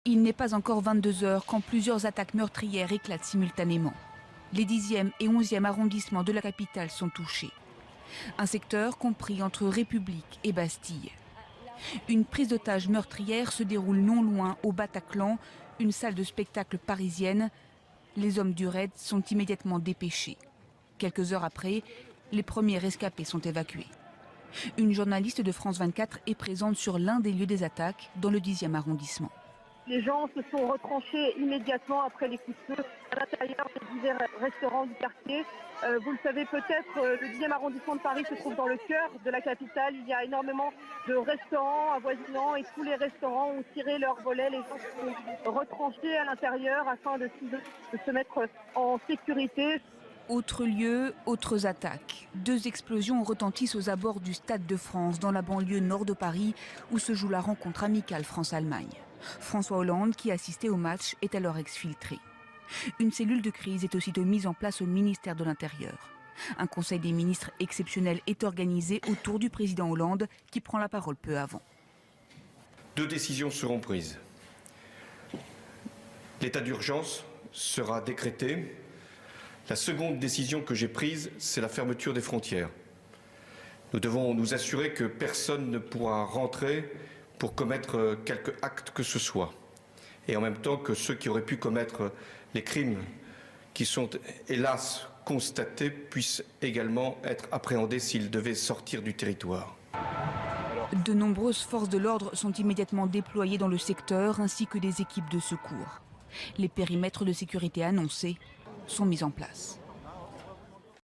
Il n'est pas encore 22 heures quand plusieurs attaques meurtrières éclatent simultanément. Les 10e et 11e arrondissements de la capitale sont touchés. Un secteur compris entre République et Bastille. Une prise d'otage meurtrière se déroule non loin au Bataclan, une salle de spectacle parisienne. Les hommes du raid sont immédiatement dépêchés. Quelques heures après, les premiers rescapés sont évacués. Une journaliste de France 24 est présente sur l'un des lieux des attaques, dans le 10e arrondissement. Les gens se sont retranchés immédiatement après les coups de feu à l'intérieur des divers restaurants du quartier. Vous le savez peut-être, le 10e arrondissement de Paris se trouve dans le cœur de la capitale. Il y a énormément de restaurants avoisinants et tous les restaurants ont tiré leurs volets. Les gens se sont retranchés à l'intérieur afin de se mettre en sécurité. Autre lieu, autres attaques. 2 explosions retentissent aux abords du Stade de France, dans la banlieue nord de Paris, où se joue la rencontre amicale France-Allemagne. François Hollande, qui assistait au match, est alors exfiltré. Une cellule de crise est aussitôt mise en place au ministère de l'Intérieur. Un conseil des ministres exceptionnel est organisé autour du président Hollande, qui prend la parole peu avant. 2 décisions seront prises. L'état d'urgence sera décrété. La seconde décision que j'ai prise, c'est la fermeture des frontières. Nous devons nous assurer que personne ne pourra rentrer pour commettre quelque acte que ce soit. Et en même temps que ceux qui auraient pu commettre les crimes qui sont hélas constatés puissent également être appréhendés s'ils devaient sortir du territoire. De nombreuses forces de l'ordre sont immédiatement déployées dans le secteur ainsi que des équipes de secours. Les périmètres de sécurité annoncés sont mis en place.